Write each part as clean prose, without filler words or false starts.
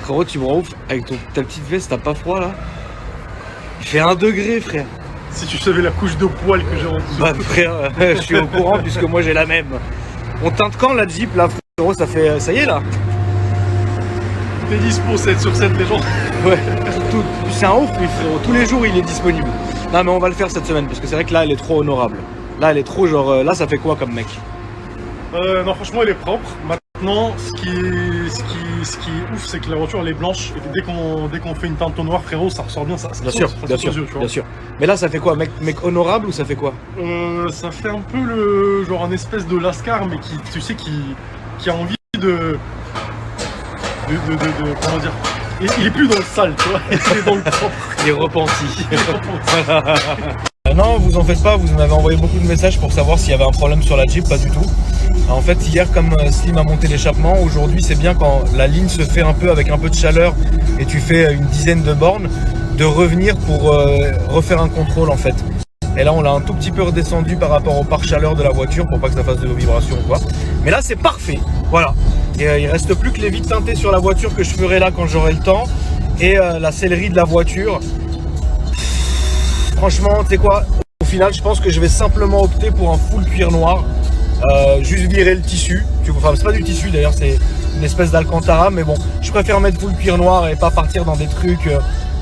Frérot, tu me rends ouf avec ta petite veste, t'as pas froid là? Il fait 1 degré, frère. Si tu savais la couche de poils que j'ai en dessous. Bah frère, je suis au courant puisque moi j'ai la même. On teinte quand la Jeep là, frérot? Ça fait, ça y est là. T'es dispo 7 sur 7 les gens. Ouais, c'est un ouf lui frérot, tous les jours il est disponible. Non mais on va le faire cette semaine parce que c'est vrai que là elle est trop honorable. Là elle est trop genre, là ça fait quoi comme mec? Non franchement elle est propre. Maintenant ce qui est ouf c'est que la voiture elle est blanche et dès qu'on fait une teinte au noir frérot ça ressort bien, ça Bien sûr, bien sûr, bien sûr. Mais là ça fait quoi, mec honorable ou ça fait quoi? Ça fait un peu le genre un espèce de Lascar mais qui tu sais qui a envie de comment dire, il est plus dans le sale, tu vois, il est dans le propre. Il est repenti. Non, vous en faites pas, vous m'avez envoyé beaucoup de messages pour savoir s'il y avait un problème sur la Jeep, pas du tout. En fait, hier, comme Slim a monté l'échappement, aujourd'hui c'est bien quand la ligne se fait un peu avec un peu de chaleur et tu fais une dizaine de bornes, de revenir pour refaire un contrôle en fait. Et là on l'a un tout petit peu redescendu par rapport au pare-chaleur de la voiture pour pas que ça fasse de vibrations ou quoi. Mais là c'est parfait, voilà. Et il reste plus que les vitres teintées sur la voiture que je ferai là quand j'aurai le temps. Et la sellerie de la voiture. Franchement, tu sais quoi, au final je pense que je vais simplement opter pour un full cuir noir. Juste virer le tissu. Enfin c'est pas du tissu d'ailleurs, c'est une espèce d'alcantara. Mais bon, je préfère mettre full cuir noir et pas partir dans des trucs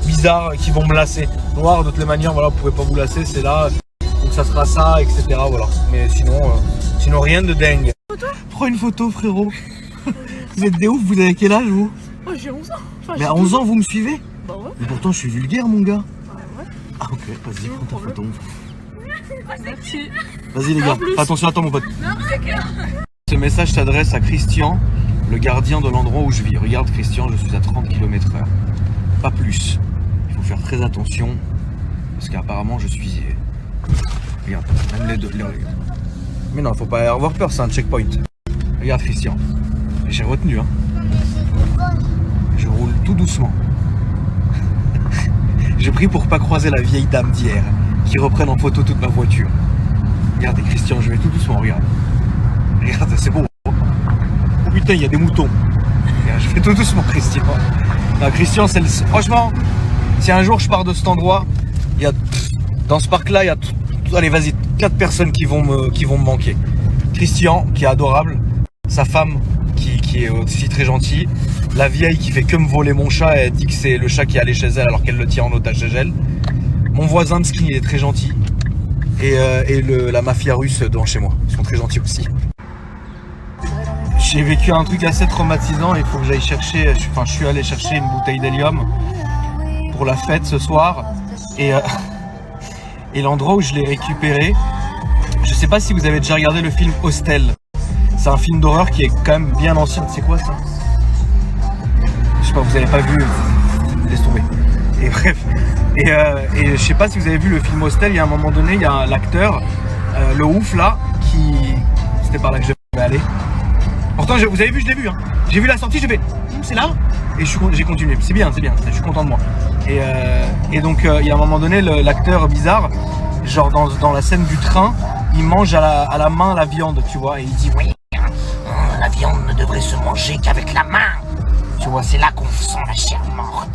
bizarres qui vont me lasser. Noir de toutes les manières, voilà, vous pouvez pas vous lasser, c'est là. Donc ça sera ça, etc. Voilà. Mais sinon rien de dingue. Prends une photo frérot. Vous êtes des ouf, vous avez quel âge vous? Moi j'ai 11 ans. Enfin, mais à 11 ans vous me suivez? Bah ouais. Mais pourtant je suis vulgaire mon gars. Ouais. Ah ok, vas-y prends ta photo. Merci. Vas-y les gars, fais attention à toi mon pote. Non, Ce message s'adresse à Christian, le gardien de l'endroit où je vis. Regarde Christian, je suis à 30 km/h. Pas plus. Il faut faire très attention parce qu'apparemment je suis... Regarde, même les deux. Mais non, faut pas avoir peur, c'est un checkpoint. Regarde Christian. J'ai retenu hein. Je roule tout doucement. J'ai pris pour pas croiser la vieille dame d'hier qui reprenne en photo toute ma voiture. Regardez Christian, je vais tout doucement, regarde. Regarde, c'est beau. Oh putain, il y a des moutons. Regarde, je vais tout doucement Christian. Non, Christian, c'est le... Franchement, si un jour je pars de cet endroit, il y a... Dans ce parc là, il y a... Allez vas-y, 4 personnes qui vont me manquer. Christian, qui est adorable. Sa femme, qui est aussi très gentille. La vieille qui fait que me voler mon chat, elle dit que c'est le chat qui est allé chez elle alors qu'elle le tient en otage chez elle. Mon voisin de ski, il est très gentil. Et la mafia russe devant chez moi, ils sont très gentils aussi. J'ai vécu un truc assez traumatisant, il faut que j'aille chercher, je suis allé chercher une bouteille d'hélium pour la fête ce soir. Et l'endroit où je l'ai récupéré, je sais pas si vous avez déjà regardé le film Hostel. C'est un film d'horreur qui est quand même bien ancien. C'est quoi ça? Je sais pas, vous avez pas vu, laisse tomber. Et bref, et je sais pas si vous avez vu le film Hostel, il y a un moment donné, il y a l'acteur, le ouf là, qui... C'était par là que je vais aller. Pourtant, vous avez vu, je l'ai vu, hein. J'ai vu la sortie, j'ai fait, c'est là? Et j'ai continué, c'est bien, je suis content de moi. Et donc, il y a un moment donné, l'acteur bizarre, genre dans la scène du train, il mange à la main la viande, tu vois, et il dit, oui, la viande ne devrait se manger qu'avec la main. Tu vois, c'est là qu'on sent la chair morte.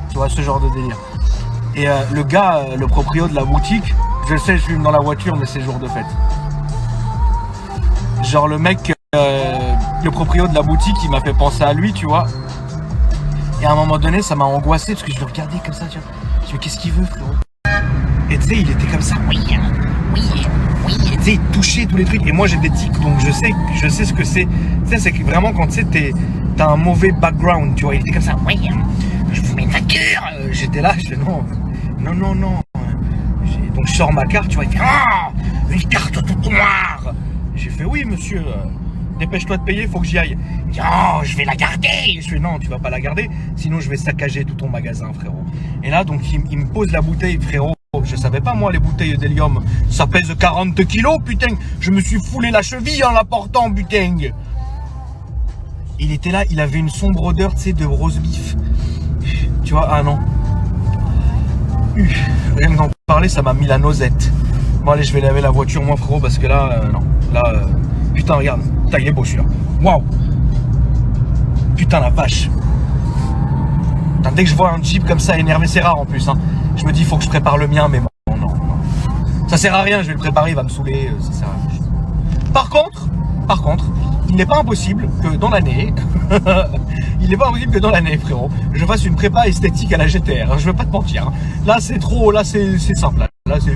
Tu vois, ce genre de délire. Et le gars, le proprio de la boutique, je le sais, je fume dans la voiture, mais c'est jour de fête. Genre le mec, le proprio de la boutique, il m'a fait penser à lui, tu vois. Et à un moment donné, ça m'a angoissé parce que je le regardais comme ça, tu vois. Je me dis, mais qu'est-ce qu'il veut, frérot? Et tu sais, il était comme ça, oui. Et tu sais, il touchait tous les trucs. Et moi, j'ai des tics, donc je sais ce que c'est. Tu sais, c'est que vraiment quand tu sais, t'as un mauvais background, tu vois. Il était comme ça, oui, je vous mets une facture. J'étais là, je fais non. Donc je sors ma carte, tu vois, il fait, oh, une carte toute noire. J'ai fait, oui, monsieur, dépêche-toi de payer, faut que j'y aille. Il dit, oh, je vais la garder. Je fais, non, tu vas pas la garder, sinon je vais saccager tout ton magasin, frérot. Et là, donc, il me pose la bouteille, frérot. Je savais pas, moi, les bouteilles d'hélium, ça pèse 40 kilos, putain. Je me suis foulé la cheville en la portant, putain. Il était là, il avait une sombre odeur, tu sais, de rose beef. Tu vois, ah non. Rien que d'en parler, ça m'a mis la nausette. Bon, allez, je vais laver la voiture, moi, frérot, parce que là, non. Là, putain, regarde. Putain, il est beau, celui-là. Waouh. Putain, la vache. Putain, dès que je vois un Jeep comme ça énervé, c'est rare en plus. Hein. Je me dis, il faut que je prépare le mien, mais non. Ça sert à rien, je vais le préparer, il va me saouler, ça sert à rien. Par contre, il n'est pas impossible que dans l'année, frérot, je fasse une prépa esthétique à la GTR. Hein, je vais pas te mentir. Hein. Là, c'est trop, là, c'est simple. Là, c'est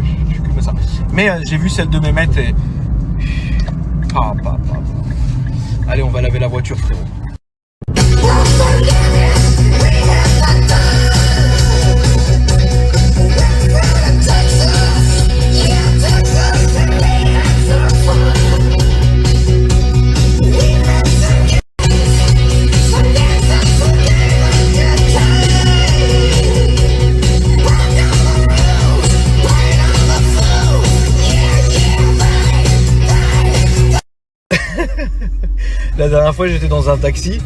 comme ça. Mais j'ai vu celle de Mehmet et... Allez, on va laver la voiture, frérot. La dernière fois, j'étais dans un taxi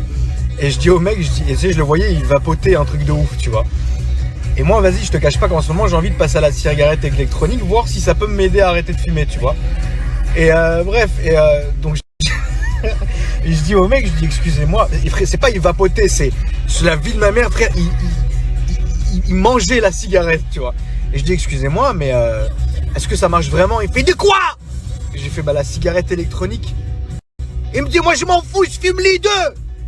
et je dis au mec, je le voyais, il vapotait un truc de ouf, tu vois. Et moi, vas-y, je te cache pas qu'en ce moment, j'ai envie de passer à la cigarette électronique, voir si ça peut m'aider à arrêter de fumer, tu vois. Et donc, et je dis au mec, excusez-moi, c'est pas il vapotait, c'est la vie de ma mère, frère, il mangeait la cigarette, tu vois. Et je dis, excusez-moi, mais est-ce que ça marche vraiment? Il fait, de quoi? J'ai fait, la cigarette électronique. Il me dit, moi je m'en fous, je fume les deux.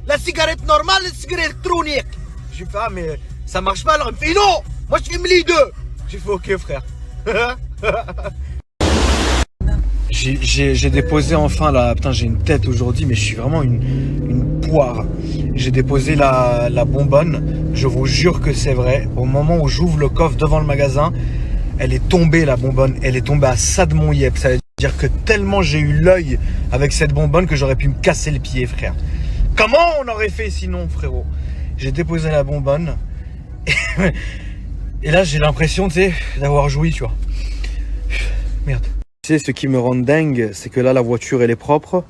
La cigarette normale, la cigarette électronique. Je lui fais, mais ça marche pas alors? Il me fait, non, moi je fume les deux. J'ai fait, ok frère. J'ai déposé enfin la... Putain, j'ai une tête aujourd'hui, mais je suis vraiment une poire. J'ai déposé la bonbonne. Je vous jure que c'est vrai. Au moment où j'ouvre le coffre devant le magasin, elle est tombée, la bonbonne. Elle est tombée à ça de mon yep. Ça veut dire que tellement j'ai eu l'œil avec cette bonbonne que j'aurais pu me casser le pied, frère. Comment on aurait fait sinon, frérot? J'ai déposé la bonbonne. Et là, j'ai l'impression, tu sais, d'avoir joui, tu vois. Merde. Tu sais, ce qui me rend dingue, c'est que là, la voiture, elle est propre.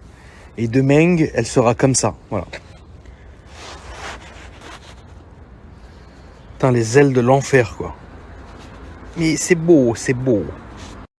Et demain, elle sera comme ça. Voilà. Putain, les ailes de l'enfer, quoi. Mais c'est beau, c'est beau.